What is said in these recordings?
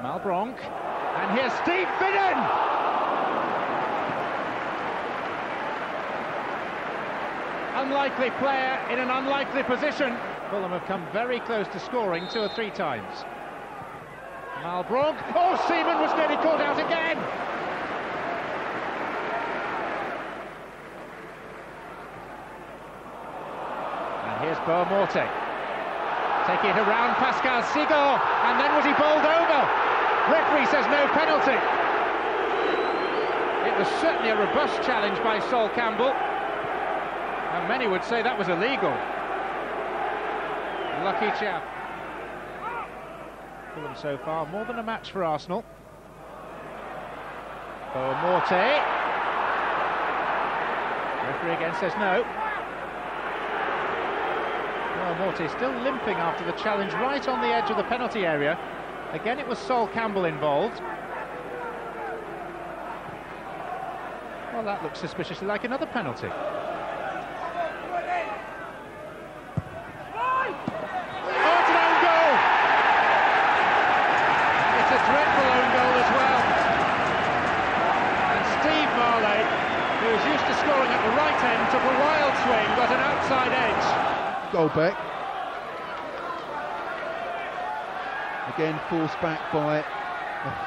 Malbranque, and here's Steve Finnan! Unlikely player in an unlikely position. Fulham have come very close to scoring 2 or 3 times. Malbranque, oh, Seaman was nearly caught out again! And here's Boamorte, taking it around Pascal Sigor, and then was he bowled over? Referee says no penalty. It was certainly a robust challenge by Sol Campbell, and many would say that was illegal. Lucky chap. Fulham so far, more than a match for Arsenal. Boamorte. Referee again says no. Boamorte still limping after the challenge right on the edge of the penalty area. Again, it was Sol Campbell involved. Well, that looks suspiciously like another penalty. Dreadful own goal as well, and Steve Marley, who was used to scoring at the right end, took a wild swing, got an outside edge. Goldbeck again forced back by a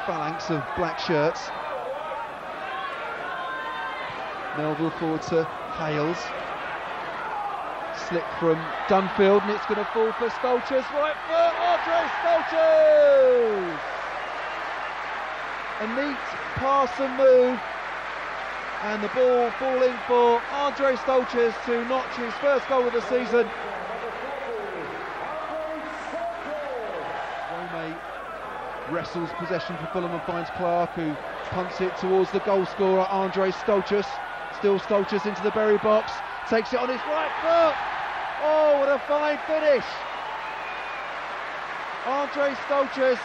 phalanx of black shirts. Melville forward to Hales, slip from Dunfield, and it's going to fall for Stolches. Right foot, Andre Stolches! A neat pass and move, and the ball falling for Andre Stolches to notch his first goal of the season. Rome wrestles possession for Fulham and finds Clark, who punts it towards the goal scorer Andre Stolches. Still Stolches into the Bury box, takes it on his right foot. Oh, what a fine finish! Andre Stolches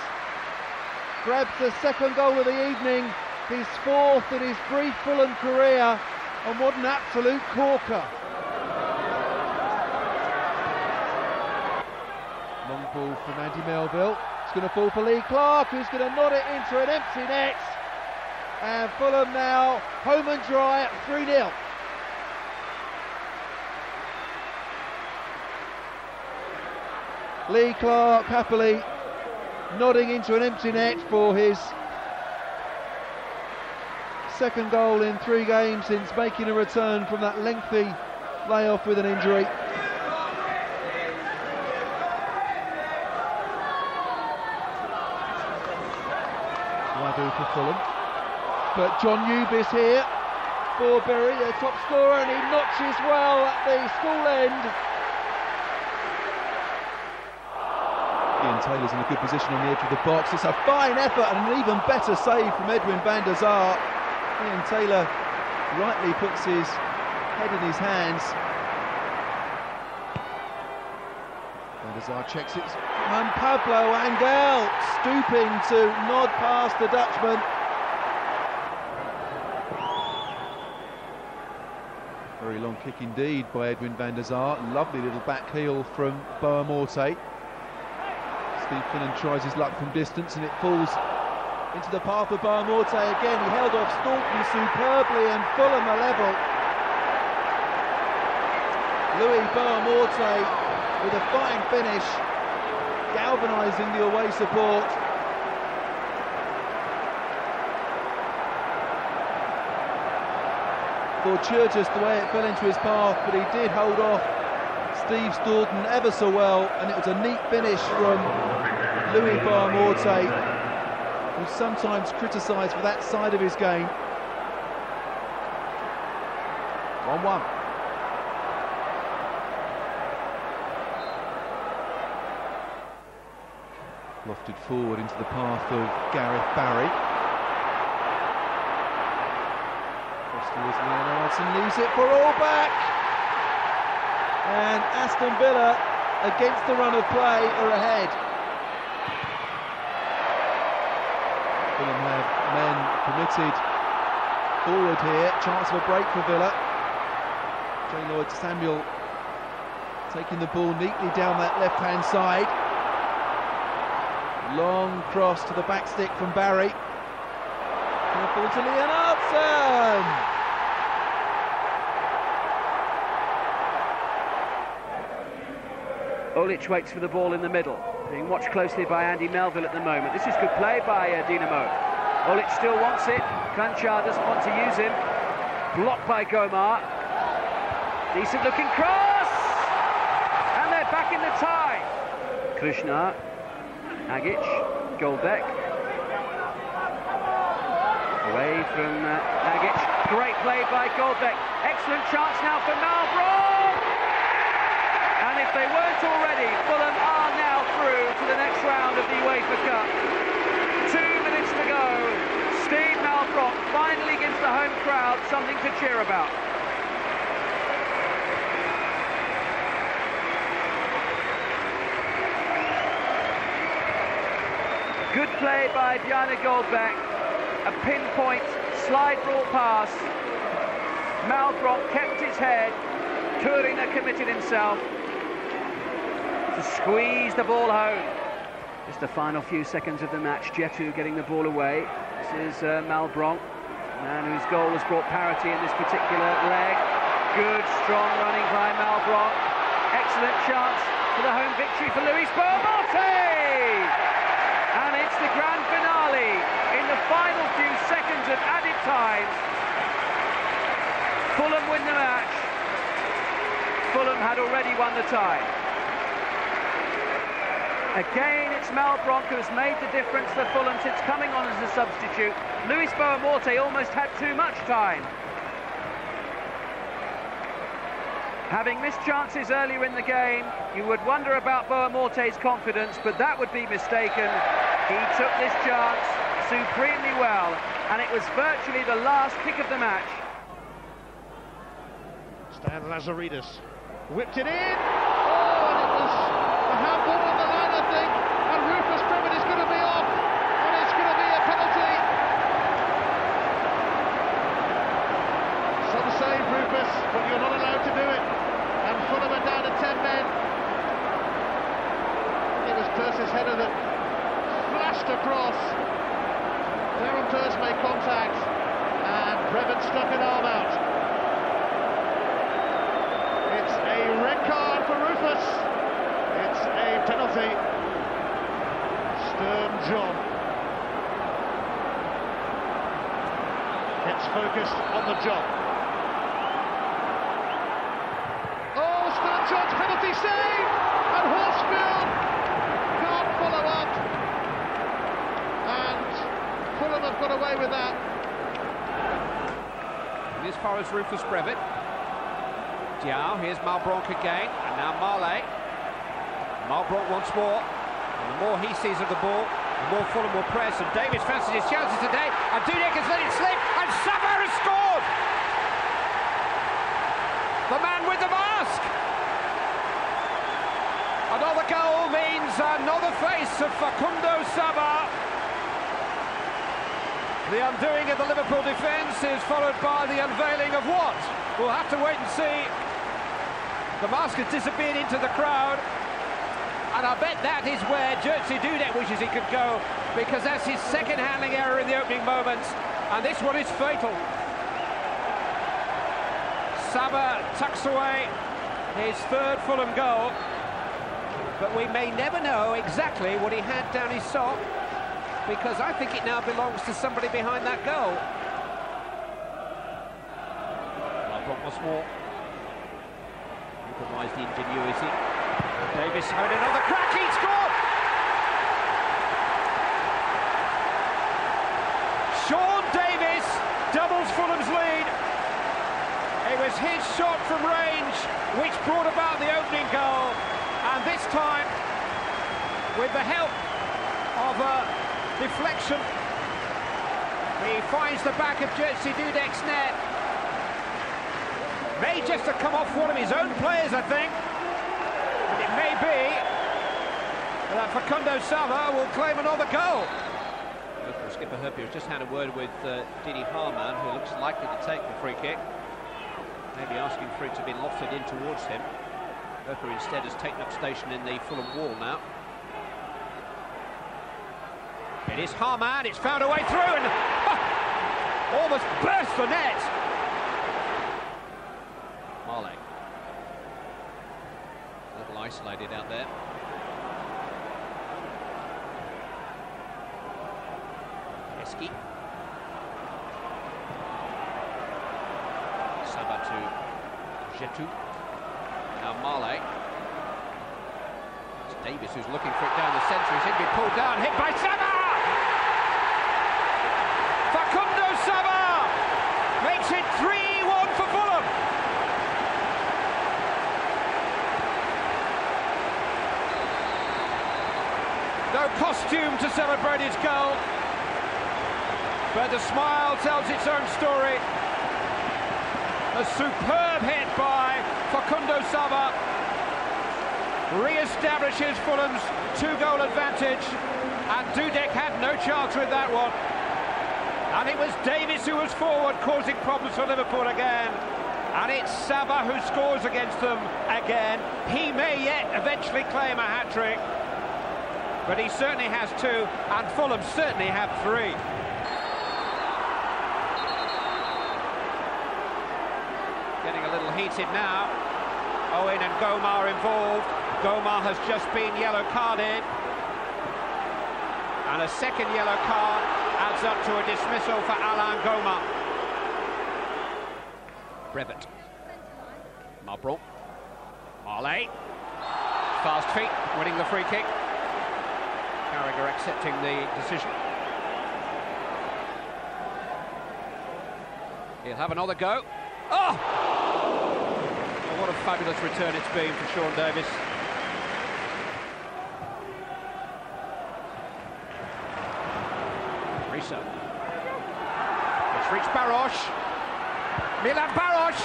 grabs the second goal of the evening, his 4th in his brief Fulham career, and what an absolute corker. Long ball from Andy Melville, it's going to fall for Lee Clark, who's going to nod it into an empty net, and Fulham now home and dry at 3-0. Lee Clark happily nodding into an empty net for his second goal in 3 games since making a return from that lengthy layoff with an injury. Wadu for Fulham, but John Ubis here for Bury, their top scorer, and he notches well at the school end. Ian Taylor's in a good position on the edge of the box. It's a fine effort and an even better save from Edwin van der Sar. Ian Taylor rightly puts his head in his hands. Van der Sar checks it, and Pablo Angel stooping to nod past the Dutchman. Very long kick indeed by Edwin van der Sar. Lovely little back heel from Boamorte. Steve Finnan tries his luck from distance, and it falls into the path of Boamorte again. He held off Staunton superbly, and Fulham are level. Louis Boamorte with a fine finish, galvanising the away support. Fortuitous the way it fell into his path, but he did hold off Steve Staunton ever so well, and it was a neat finish from Louis Boamorte, who's sometimes criticised for that side of his game. 1-1. Lofted forward into the path of Gareth Barry. Towards Leonards and leaves it for Allback, and Aston Villa, against the run of play, are ahead. Fulham have men committed forward here, chance of a break for Villa. Jay Lloyd-Samuel taking the ball neatly down that left hand side. Long cross to the back stick from Barry. Ball to Leonardson. Olic waits for the ball in the middle, being watched closely by Andy Melville at the moment. This is good play by Dinamo. Olic still wants it. Kranjčar doesn't want to use him. Blocked by Gomar. Decent looking cross! And they're back in the tie. Krishna, Agic, Goldbeck. Away from Agic. Great play by Goldbeck. Excellent chance now for Malbranque. And if they weren't already, Fulham are now through to the next round of the UEFA Cup. 2 minutes to go. Steve Malbranque finally gives the home crowd something to cheer about. Good play by Bjarne Goldbeck. A pinpoint slide rule pass. Malbranque kept his head. Turina committed himself to squeeze the ball home. Just the final few seconds of the match. Djetu getting the ball away. This is Malbranque, man whose goal has brought parity in this particular leg. Good, strong running by Malbranque. Excellent chance for the home victory for Luis Boa-Morte! And it's the grand finale in the final few seconds of added time. Fulham win the match. Fulham had already won the tie. Again, it's Malbranque who has made the difference for Fulham since coming on as a substitute. Luis Boa-Morte almost had too much time. Having missed chances earlier in the game, you would wonder about Boa-Morte's confidence, but that would be mistaken. He took this chance supremely well, and it was virtually the last kick of the match. Stan Lazaridis whipped it in. Oh, and it was a handball on the line, I think, and Rufus Privet is going to be off, and it's going to be a penalty. Some say Rufus, but you're not allowed to do it, and Fulham are down to 10 men. It was Percy's header that flashed across. Darren Purse made contact, and Brevin stuck an arm out. It's a red card for Rufus. It's a penalty. Stern John gets focused on the job. Oh, Stern John's penalty save! And Horsfield can't follow up. And Fulham have got away with that. And as far as Rufus Brevett. Diao, here's Malbranque again, and now Marley. Malbranque once more, and the more he sees of the ball, the more Fulham will press, and Davis fancies his chances today, and Dudek has let it slip, and Saba has scored! The man with the mask! Another goal means another face of Facundo Saba. The undoing of the Liverpool defence is followed by the unveiling of what? We'll have to wait and see. The mask has disappeared into the crowd, and I bet that is where Jerzy Dudek wishes he could go, because that's his second handling error in the opening moments, and this one is fatal. Saba tucks away his third Fulham goal, but we may never know exactly what he had down his sock, because I think it now belongs to somebody behind that goal. Malbranque once more. Compromised the ingenuity. Davis having another crack, he scored! Sean Davis doubles Fulham's lead. It was his shot from range which brought about the opening goal, and this time, with the help of a deflection, he finds the back of Jerzy Dudek's net. May just have come off one of his own players, I think. And it may be that Facundo Saba will claim another goal. Local skipper Herpy has just had a word with Didi Hamann, who looks likely to take the free kick. Maybe asking for it to be lofted in towards him. Herpy instead has taken up station in the Fulham wall now. It is Harman, it's found a way through and almost burst the net. Marley. A little isolated out there. Eski. Saba to Jetu. Now Marley. It's Davis who's looking for it down the centre. He's been pulled down, hit by Saba! Facundo Saba makes it 3-1 for Fulham. No costume to celebrate his goal, but the smile tells its own story. A superb hit by Facundo Saba re-establishes Fulham's 2-goal advantage, and Dudek had no chance with that one. And it was Davis who was forward, causing problems for Liverpool again. And it's Saba who scores against them again. He may yet eventually claim a hat-trick, but he certainly has 2, and Fulham certainly have 3. Getting a little heated now. Owen and Gomar involved. Gomar has just been yellow carded, and a second yellow card adds up to a dismissal for Alain Gomar. Brevet. Malbranc. Marley. Fast feet, winning the free kick. Carragher accepting the decision. He'll have another go. Oh! What a fabulous return it's been for Sean Davis. Risa. It's reached Baros. Milan Baros.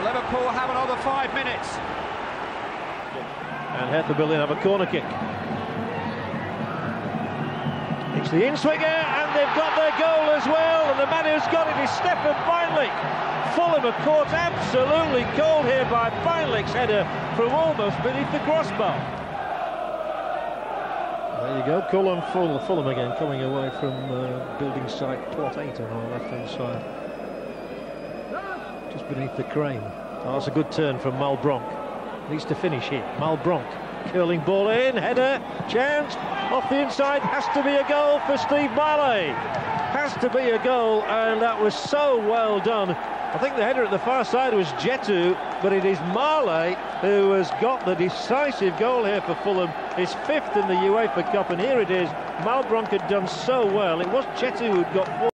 Liverpool have another 5 minutes. And Hertha have a corner kick. It's the in-swinger, and they've got their goal as well, and the man who's got it is Stefan Beinlich. Fulham are caught absolutely cold here by Beinlich's header from almost beneath the crossbar. There you go, Fulham again coming away from building site plot 8 on our left-hand side. Just beneath the crane. Oh, that's a good turn from Malbranc. Needs to finish here. Malbranc, curling ball in, header, chance, off the inside, has to be a goal for Steve Marley. Has to be a goal, and that was so well done. I think the header at the far side was Jetu, but it is Marley who has got the decisive goal here for Fulham, his 5th in the UEFA Cup, and here it is. Malbranc had done so well. It was Jetu who'd got 4.